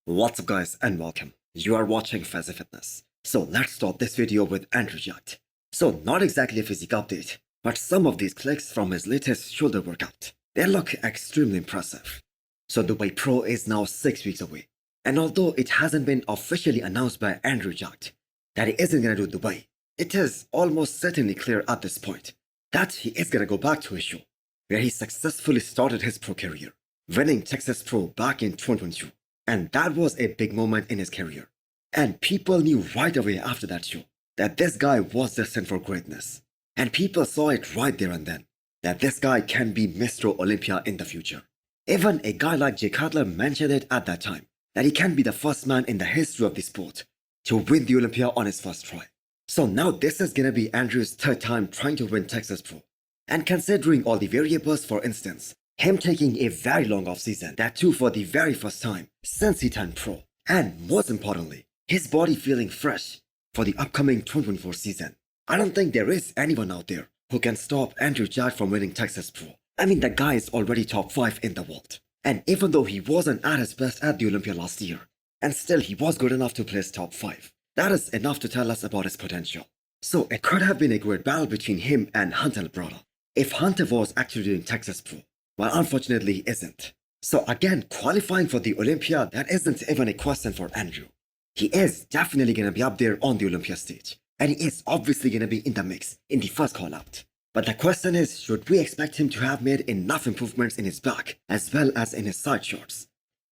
What's up guys and welcome. You are watching Fazi Fitness. So let's start this video with Andrew Jacked. So not exactly a physique update, but some of these clicks from his latest shoulder workout. They look extremely impressive. So Dubai Pro is now 6 weeks away. And although it hasn't been officially announced by Andrew Jacked that he isn't gonna do Dubai, it is almost certainly clear at this point that he is gonna go back to his show, where he successfully started his pro career, winning Texas Pro back in 2022. And that was a big moment in his career. And people knew right away after that show that this guy was destined for greatness. And people saw it right there and then, that this guy can be Mr. Olympia in the future. Even a guy like Jay Cutler mentioned it at that time, that he can be the first man in the history of the sport to win the Olympia on his first try. So now this is gonna be Andrew's third time trying to win Texas Pro. And considering all the variables, for instance, him taking a very long off-season, that too for the very first time since he turned pro. And most importantly, his body feeling fresh for the upcoming 2024 season. I don't think there is anyone out there who can stop Andrew Jacked from winning Texas Pro. I mean, the guy is already top 5 in the world. And even though he wasn't at his best at the Olympia last year, and still he was good enough to place top 5. That is enough to tell us about his potential. So it could have been a great battle between him and Hunter Protal if Hunter was actually doing Texas Pro. Well, unfortunately, he isn't. So again, qualifying for the Olympia, that isn't even a question for Andrew. He is definitely going to be up there on the Olympia stage. And he is obviously going to be in the mix in the first call out. But the question is, should we expect him to have made enough improvements in his back as well as in his side shots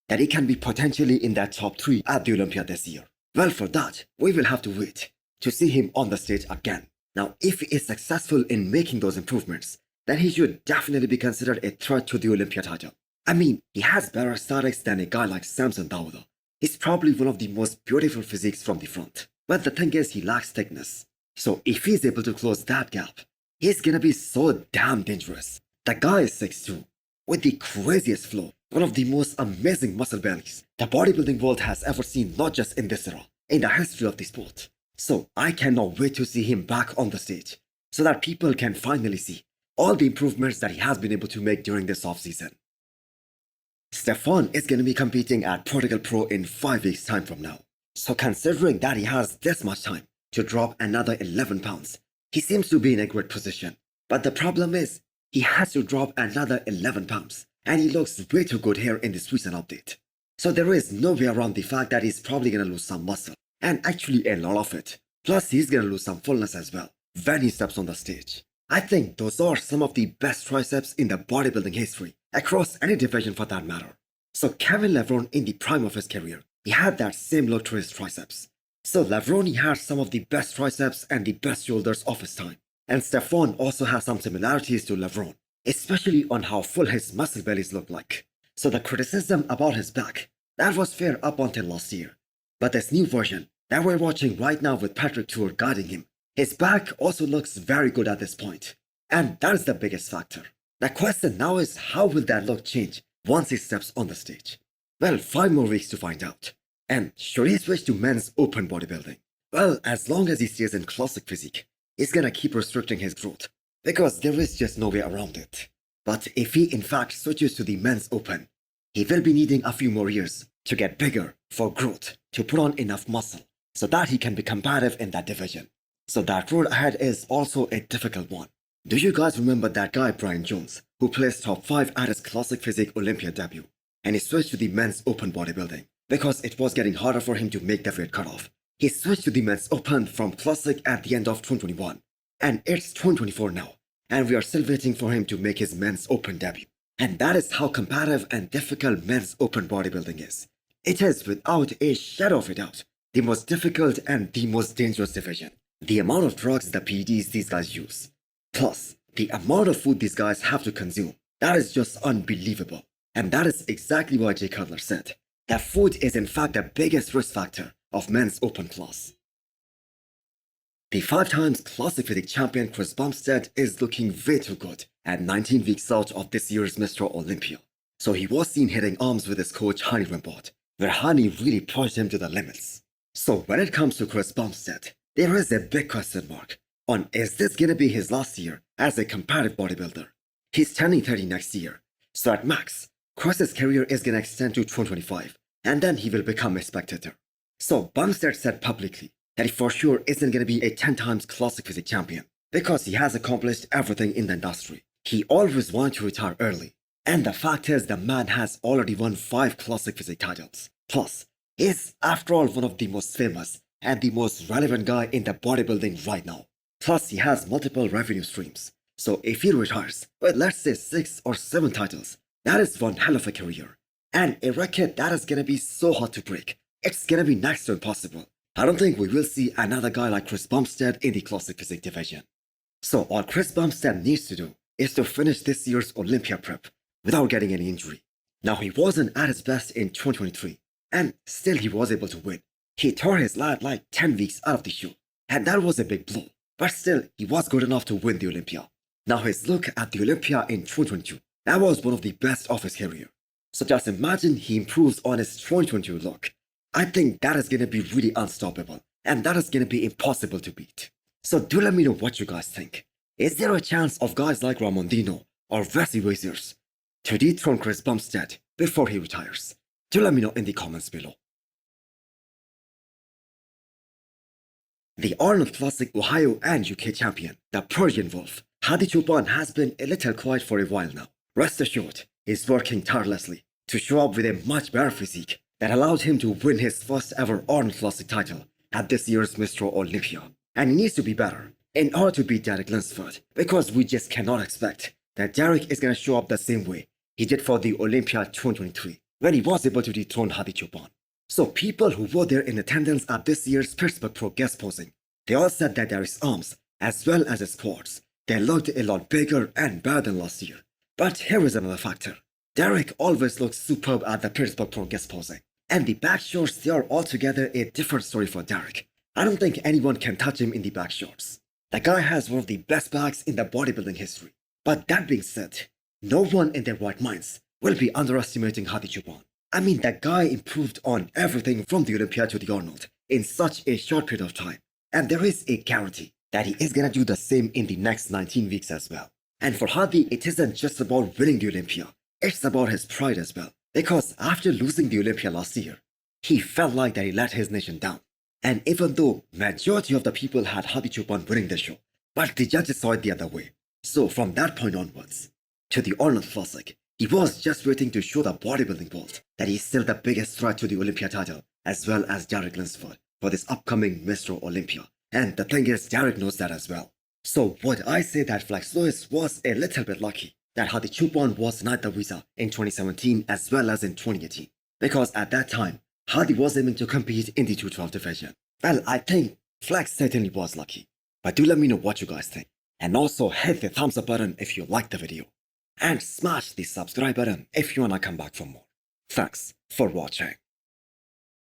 that he can be potentially in that top 3 at the Olympia this year? Well, for that, we will have to wait to see him on the stage again. Now, if he is successful in making those improvements, then he should definitely be considered a threat to the Olympia title. I mean, he has better aesthetics than a guy like Samson Dawuda. He's probably one of the most beautiful physiques from the front. But the thing is, he lacks thickness. So if he's able to close that gap, he's gonna be so damn dangerous. The guy is 6'2", with the craziest flow, one of the most amazing muscle bellies the bodybuilding world has ever seen, not just in this era, in the history of the sport. So I cannot wait to see him back on the stage, so that people can finally see all the improvements that he has been able to make during this offseason. Stefon is going to be competing at Portugal Pro in 5 weeks time from now. So considering that he has this much time to drop another 11 pounds, he seems to be in a great position. But the problem is, he has to drop another 11 pounds, and he looks way too good here in this recent update. So there is no way around the fact that he's probably going to lose some muscle, and actually a lot of it. Plus he's going to lose some fullness as well when he steps on the stage. I think those are some of the best triceps in the bodybuilding history, across any division for that matter. So Kevin Levrone, in the prime of his career, he had that same look to his triceps. So Levrone had some of the best triceps and the best shoulders of his time. And Stefan also has some similarities to Levrone, especially on how full his muscle bellies look like. So the criticism about his back, that was fair up until last year. But this new version that we're watching right now with Patrick Tour guiding him, his back also looks very good at this point, and that is the biggest factor. The question now is, how will that look change once he steps on the stage? Well, 5 more weeks to find out. And should he switch to men's open bodybuilding? Well, as long as he stays in classic physique, he's gonna keep restricting his growth, because there is just no way around it. But if he in fact switches to the men's open, he will be needing a few more years to get bigger for growth, to put on enough muscle, so that he can be competitive in that division. So that road ahead is also a difficult one. Do you guys remember that guy Bryan Jones, who placed top 5 at his classic physique Olympia debut, and he switched to the men's open bodybuilding because it was getting harder for him to make the weight cutoff? He switched to the men's open from classic at the end of 2021, and it's 2024 now, and we are still waiting for him to make his men's open debut. And that is how competitive and difficult men's open bodybuilding is. It is, without a shadow of a doubt, the most difficult and the most dangerous division. The amount of drugs, the PEDs these guys use, plus the amount of food these guys have to consume, that is just unbelievable. And that is exactly what Jay Cutler said, that food is in fact the biggest risk factor of men's open class. The 5 times classic physique champion Chris Bumstead is looking way too good at 19 weeks out of this year's Mr. Olympia. So he was seen hitting arms with his coach Hadi Choopan, where Hadi really pushed him to the limits. So when it comes to Chris Bumstead, there is a big question mark on, is this gonna be his last year as a competitive bodybuilder? He's turning 30 next year, so at max, Chris's career is gonna extend to 2025, and then he will become a spectator. So Bumstead said publicly that he for sure isn't going to be a 10 times classic physique champion because he has accomplished everything in the industry. He always wanted to retire early. And the fact is the man has already won 5 classic physique titles. Plus, he is after all one of the most famous and the most relevant guy in the bodybuilding right now. Plus, he has multiple revenue streams. So if he retires with let's say 6 or 7 titles, that is one hell of a career. And a record that is gonna be so hard to break. It's gonna be next to impossible. I don't think we will see another guy like Chris Bumstead in the classic physique division. So all Chris Bumstead needs to do is to finish this year's Olympia prep without getting any injury. Now he wasn't at his best in 2023, and still he was able to win. He tore his lat like 10 weeks out of the shoe, and that was a big blow. But still, he was good enough to win the Olympia. Now his look at the Olympia in 2022, that was one of the best of his career. So just imagine he improves on his 2022 look. I think that is gonna be really unstoppable, and that is gonna be impossible to beat. So do let me know what you guys think. Is there a chance of guys like Ramondino or Fazi to dethrone Chris Bumstead before he retires? Do let me know in the comments below. The Arnold Classic Ohio and UK champion, the Persian Wolf, Hadi Choopan has been a little quiet for a while now. Rest assured, he's working tirelessly to show up with a much better physique that allowed him to win his first ever Arnold Classic title at this year's Mr. Olympia. And he needs to be better in order to beat Derek Lunsford, because we just cannot expect that Derek is going to show up the same way he did for the Olympia 2023 when he was able to dethrone Hadi Choopan. So people who were there in attendance at this year's Portugal Pro guest posing, they all said that Derek's arms, as well as his quads, they looked a lot bigger and better than last year. But here is another factor. Derek always looks superb at the Portugal Pro guest posing. And the back shots, they are altogether a different story for Derek. I don't think anyone can touch him in the back shots. The guy has one of the best backs in the bodybuilding history. But that being said, no one in their right minds will be underestimating Hadi Choopan. I mean, that guy improved on everything from the Olympia to the Arnold in such a short period of time. And there is a guarantee that he is gonna do the same in the next 19 weeks as well. And for Hadi, it isn't just about winning the Olympia. It's about his pride as well. Because after losing the Olympia last year, he felt like that he let his nation down. And even though majority of the people had Hadi Choopan winning the show, but the judges saw it the other way. So from that point onwards, to the Arnold Classic, he was just waiting to show the bodybuilding world that he's still the biggest threat to the Olympia title, as well as Derek Lunsford for this upcoming Mr. Olympia. And the thing is, Derek knows that as well. So would I say that Flex Lewis was a little bit lucky that Hadi Choopan was denied the visa in 2017 as well as in 2018? Because at that time, Hadi was aiming to compete in the 212 division. Well, I think Flex certainly was lucky. But do let me know what you guys think. And also hit the thumbs up button if you liked the video. And smash the subscribe button if you wanna come back for more. Thanks for watching.